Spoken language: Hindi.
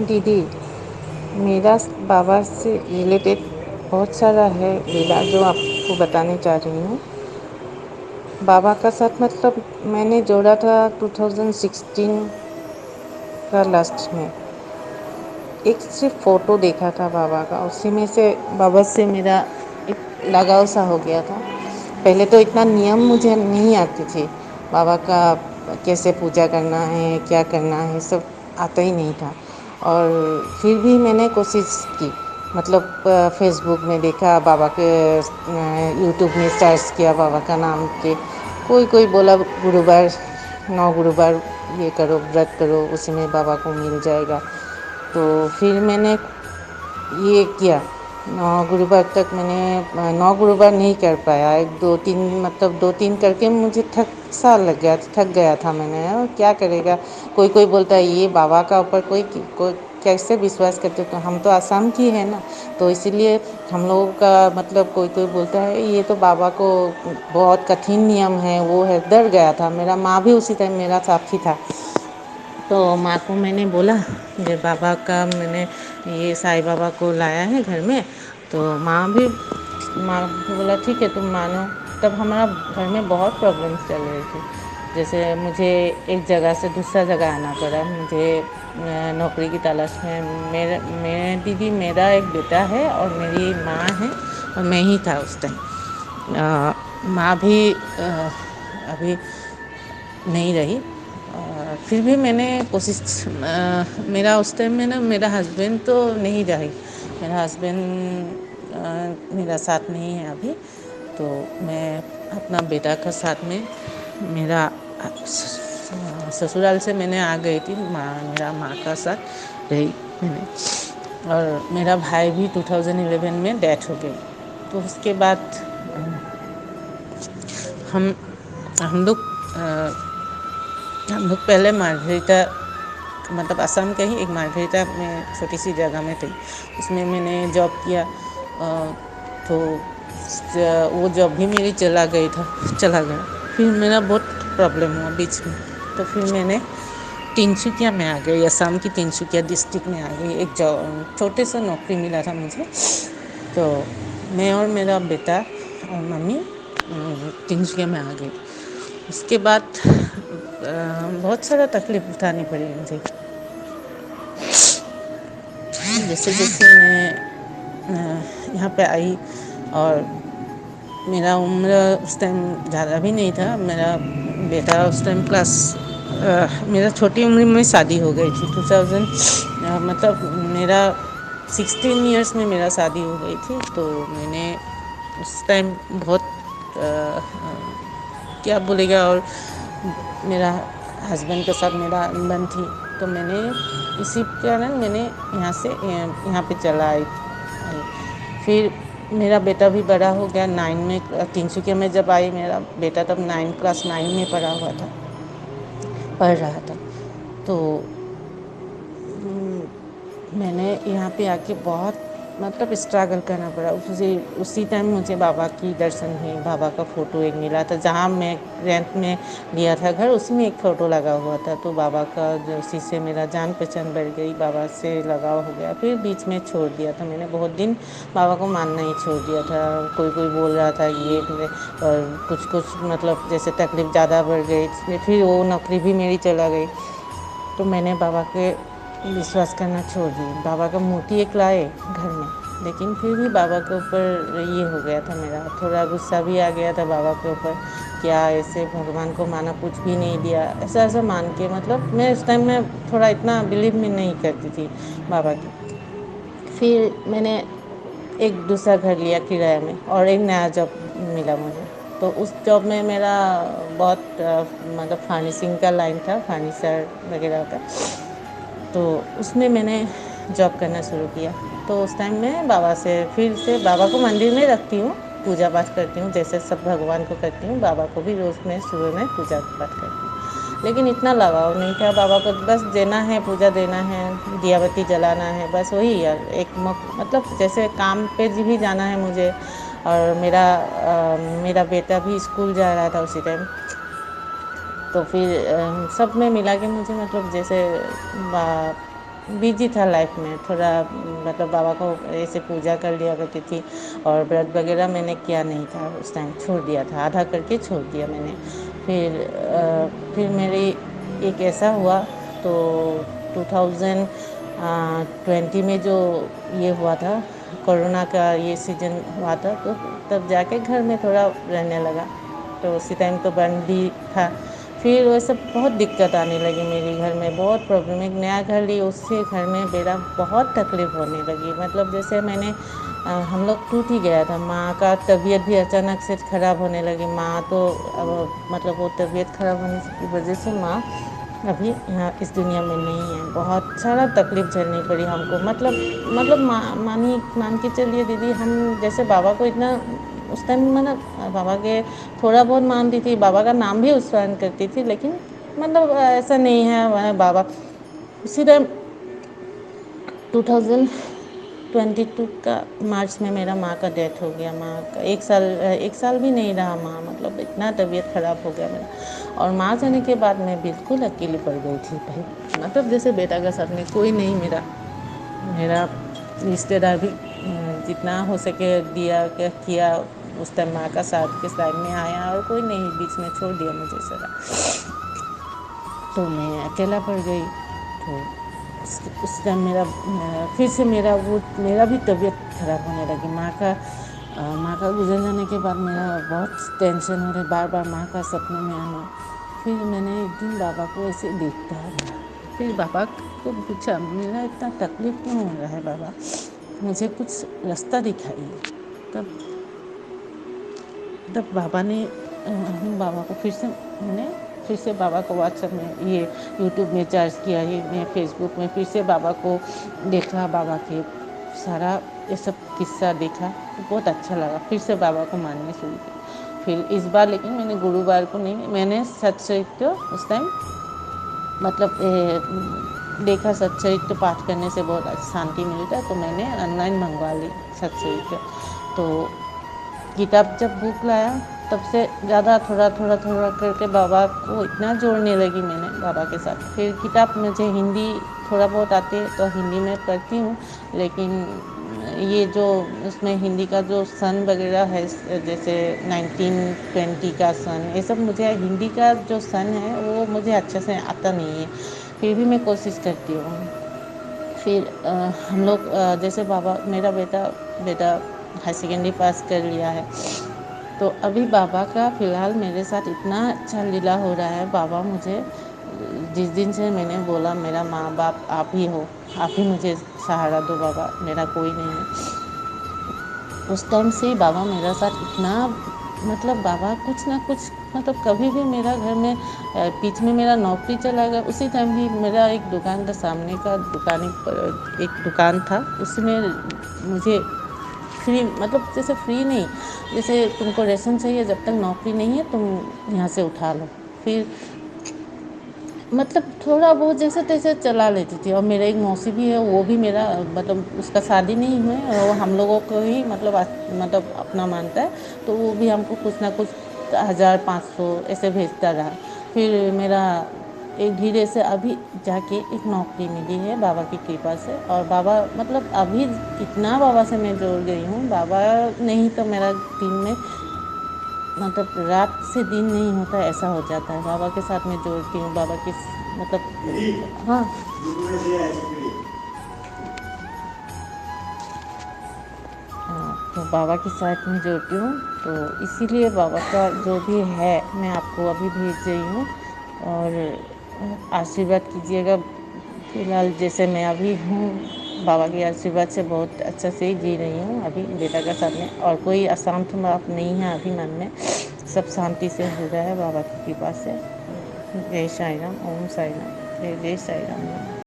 दीदी, मेरा बाबा से रिलेटेड बहुत सारा है लीला जो आपको बताने जा रही हूँ। बाबा का साथ मतलब मैंने जोड़ा था 2016 का लास्ट में। एक सिर्फ फ़ोटो देखा था बाबा का, उसी में से बाबा से मेरा एक लगाव सा हो गया था। पहले तो इतना नियम मुझे नहीं आते थे, बाबा का कैसे पूजा करना है, क्या करना है, सब आता ही नहीं था। और फिर भी मैंने कोशिश की, मतलब फेसबुक में देखा बाबा के, यूट्यूब में सर्च किया बाबा का नाम के, कोई बोला गुरुवार 9 गुरुवार ये करो, व्रत करो, उसी में बाबा को मिल जाएगा। तो फिर मैंने ये किया। 9 गुरुवार तक मैंने 9 गुरुवार नहीं कर पाया, एक दो तीन मतलब 2-3 करके मुझे थक गया था मैंने। और क्या करेगा, कोई बोलता है ये बाबा का ऊपर कोई कैसे विश्वास करते, तो हम तो आसाम की है ना, तो इसीलिए हम लोगों का मतलब कोई बोलता है ये तो बाबा को बहुत कठिन नियम है, वो है। डर गया था। मेरा माँ भी उसी टाइम मेरा साथी था। तो माँ को मैंने बोला ये बाबा का, मैंने ये साईं बाबा को लाया है घर में। तो माँ भी बोला ठीक है तुम मानो। तब हमारा घर में बहुत प्रॉब्लम्स चल रही थी। जैसे मुझे एक जगह से दूसरा जगह आना पड़ा, मुझे नौकरी की तलाश में। मेरे दीदी, मेरा एक बेटा है और मेरी माँ है और मैं ही था उस टाइम। माँ भी अभी नहीं रही। फिर भी मैंने कोशिश, मेरा उस टाइम में ना, मेरा हस्बैंड तो नहीं रही, मेरा हस्बैंड मेरा साथ नहीं है अभी। तो मैं अपना बेटा का साथ में, मेरा ससुराल से मैंने आ गई थी, मेरा माँ का साथ रही मैंने। और मेरा भाई भी 2011 में डेथ हो गई। तो उसके बाद हम हम लोग हम लोग पहले मार्गरेटा, मतलब असम के ही एक मार्गरेटा में छोटी सी जगह में थी, उसमें मैंने जॉब किया। तो वो जॉब भी मेरी चला गया। फिर मेरा बहुत प्रॉब्लम हुआ बीच में। तो फिर मैंने तिनसुकिया में आ गई, असम की तिनसुकिया डिस्ट्रिक्ट में आ गई। एक छोटे सा नौकरी मिला था मुझे। तो मैं और मेरा बेटा और मम्मी तिनसुकिया में आ गई। उसके बाद बहुत सारा तकलीफ उठानी पड़ी मुझे। जैसे जैसे मैं यहाँ पे आई, और मेरा उम्र उस टाइम ज़्यादा भी नहीं था। मेरा बेटा उस टाइम मेरा छोटी उम्र में शादी हो गई थी। 2000 मतलब मेरा 16 इयर्स में मेरा शादी हो गई थी। तो मैंने उस टाइम बहुत क्या बोलेगा, और मेरा हस्बैंड के साथ मेरा अनबन थी। तो मैंने इसी कारण मैंने यहाँ पे चला आई। फिर मेरा बेटा भी बड़ा हो गया, 9 में तिनसुकिया में जब आई, मेरा बेटा तब क्लास 9 में पढ़ रहा था। तो मैंने यहाँ पे आके बहुत मतलब स्ट्रगल करना पड़ा। उसी टाइम मुझे बाबा की दर्शन हुई। बाबा का फ़ोटो एक मिला था, जहाँ मैं रेंट में लिया था घर, उसी में एक फ़ोटो लगा हुआ था। तो बाबा का जो, उसी से मेरा जान पहचान बढ़ गई, बाबा से लगाव हो गया। फिर बीच में छोड़ दिया था मैंने, बहुत दिन बाबा को मानना ही छोड़ दिया था। कोई बोल रहा था ये, और कुछ मतलब जैसे तकलीफ़ ज़्यादा बढ़ गई। फिर वो नौकरी भी मेरी चला गई। तो मैंने बाबा के विश्वास करना छोड़ दी। बाबा का मूर्ति एक लाए घर में, लेकिन फिर भी बाबा के ऊपर ये हो गया था, मेरा थोड़ा गुस्सा भी आ गया था बाबा के ऊपर। क्या ऐसे भगवान को माना, कुछ भी नहीं दिया, ऐसा मान के, मतलब मैं उस टाइम में थोड़ा इतना बिलीव में नहीं करती थी बाबा की। फिर मैंने एक दूसरा घर लिया किराए में, और एक नया जॉब मिला मुझे। तो उस जॉब में मेरा बहुत मतलब फर्निशिंग का लाइन था, फर्नीचर वगैरह का। तो उसमें मैंने जॉब करना शुरू किया। तो उस टाइम मैं बाबा से, फिर से बाबा को मंदिर में रखती हूँ, पूजा पाठ करती हूँ, जैसे सब भगवान को करती हूँ, बाबा को भी रोज़ में सुबह में पूजा पाठ करती हूँ। लेकिन इतना लगाव नहीं था बाबा को, बस देना है, पूजा देना है, दिया बत्ती जलाना है, बस वही यार। मतलब जैसे काम पे भी जाना है मुझे। और मेरा बेटा भी स्कूल जा रहा था उसी टाइम। तो फिर सब में मिला के मुझे, मतलब जैसे बिजी था लाइफ में थोड़ा, मतलब बाबा को ऐसे पूजा कर लिया करती थी, और व्रत वगैरह मैंने किया नहीं था उस टाइम, छोड़ दिया था, आधा करके छोड़ दिया मैंने। फिर मेरी एक ऐसा हुआ, तो 2020 में जो ये हुआ था, कोरोना का ये सीज़न हुआ था, तो तब जाके घर में थोड़ा रहने लगा, तो उसी टाइम तो बंद भी था। फिर वैसे बहुत दिक्कत आने लगी मेरे घर में, बहुत प्रॉब्लम। एक नया घर ली, उससे घर में मेरा बहुत तकलीफ़ होने लगी, मतलब जैसे हम लोग टूट ही गया था। माँ का तबीयत भी अचानक से ख़राब होने लगी। माँ तो अब मतलब वो तबीयत ख़राब होने की वजह से माँ अभी यहाँ इस दुनिया में नहीं है। बहुत सारा तकलीफ़ झेलनी पड़ी हमको, मतलब मान के चलिए दीदी, हम जैसे बाबा को इतना उस टाइम मतलब बाबा के थोड़ा बहुत मानती थी, बाबा का नाम भी उच्चारण करती थी, लेकिन मतलब ऐसा नहीं है। बाबा उसी टाइम 2022 का मार्च में मेरा माँ का डेथ हो गया। माँ का एक साल भी नहीं रहा माँ, मतलब इतना तबीयत ख़राब हो गया मेरा। और माँ जाने के बाद मैं बिल्कुल अकेली पड़ गई थी भाई, मतलब जैसे बेटा का साथ में कोई नहीं। मेरा रिश्तेदार भी जितना हो सके दिया किया, उस टाइम माँ का साथ के साइड में आया, और कोई नहीं, बीच में छोड़ दिया मुझे सारा। तो मैं अकेला पड़ गई। तो उस टाइम फिर से मेरा भी तबीयत ख़राब होने लगी। माँ का गुजर जाने के बाद मेरा बहुत टेंशन हो रही, बार बार माँ का सपनों में आना। फिर मैंने एक दिन बाबा को ऐसे देखता रहा, फिर बाबा को पूछा, मेरा इतना तकलीफ़ क्यों हो रहा है बाबा, मुझे कुछ रास्ता दिखाइए। तब तब बाबा ने बाबा को फिर से बाबा को व्हाट्सएप में, ये यूट्यूब में सर्च किया, ये मैं फेसबुक में फिर से बाबा को देखा, बाबा के सारा ये सब किस्सा देखा, तो बहुत अच्छा लगा। फिर से बाबा को मानने शुरू किया। फिर इस बार लेकिन मैंने गुरुवार को नहीं, मैंने सत्सरित्र उस टाइम देखा, सत्सरित्र पाठ करने से बहुत शांति मिलता है, तो मैंने ऑनलाइन मंगवा ली सत्सरित्र। तो किताब जब बुक लाया, तब से ज़्यादा थोड़ा करके बाबा को इतना जोड़ने लगी मैंने बाबा के साथ। फिर किताब, मुझे हिंदी थोड़ा बहुत आती है तो हिंदी में पढ़ती हूँ, लेकिन ये जो उसमें हिंदी का जो सन वगैरह है, जैसे 1920 का सन, ये सब मुझे हिंदी का जो सन है वो मुझे अच्छे से आता नहीं है, फिर भी मैं कोशिश करती हूँ। फिर हम लोग जैसे बाबा, मेरा बेटा हाई सेकेंडरी पास कर लिया है, तो अभी बाबा का फ़िलहाल मेरे साथ इतना अच्छा लीला हो रहा है। बाबा मुझे जिस दिन से मैंने बोला मेरा माँ बाप आप ही हो, आप ही मुझे सहारा दो बाबा, मेरा कोई नहीं है, उस टाइम से बाबा मेरा साथ इतना, मतलब बाबा कुछ ना कुछ, मतलब कभी भी मेरा घर में बीच में मेरा नौकरी चला गया, उसी टाइम भी मेरा एक दुकान था, सामने का दुकान, एक दुकान था, उसमें मुझे फ्री, मतलब जैसे फ्री नहीं, जैसे तुमको राशन चाहिए, जब तक नौकरी नहीं है तुम यहाँ से उठा लो, फिर मतलब थोड़ा बहुत जैसे तैसे चला लेती थी। और मेरा एक मौसी भी है, वो भी मेरा, मतलब उसका शादी नहीं हुआ है, वो हम लोगों को ही मतलब अपना मानता है, तो वो भी हमको कुछ ना कुछ 1500 ऐसे भेजता रहा। फिर मेरा एक धीरे से अभी जाके एक नौकरी मिली है बाबा की कृपा से, और बाबा मतलब अभी इतना बाबा से मैं जुड़ गई हूँ, बाबा नहीं तो मेरा दिन में, मतलब रात से दिन नहीं होता, ऐसा हो जाता है। बाबा के साथ मैं जोड़ती हूँ, बाबा की मतलब, हाँ, तो बाबा के साथ में जोड़ती हूँ, तो इसीलिए बाबा का जो भी है मैं आपको अभी भेज रही हूँ, और आशीर्वाद कीजिएगा। फिलहाल जैसे मैं अभी हूँ, बाबा के आशीर्वाद से बहुत अच्छा से ही जी रही हूँ अभी बेटा के साथ में, और कोई अशांत बात नहीं है अभी मन में, सब शांति से हो रहा है बाबा की कृपा से। जय साई राम, ओम साई राम, जय जय साई राम।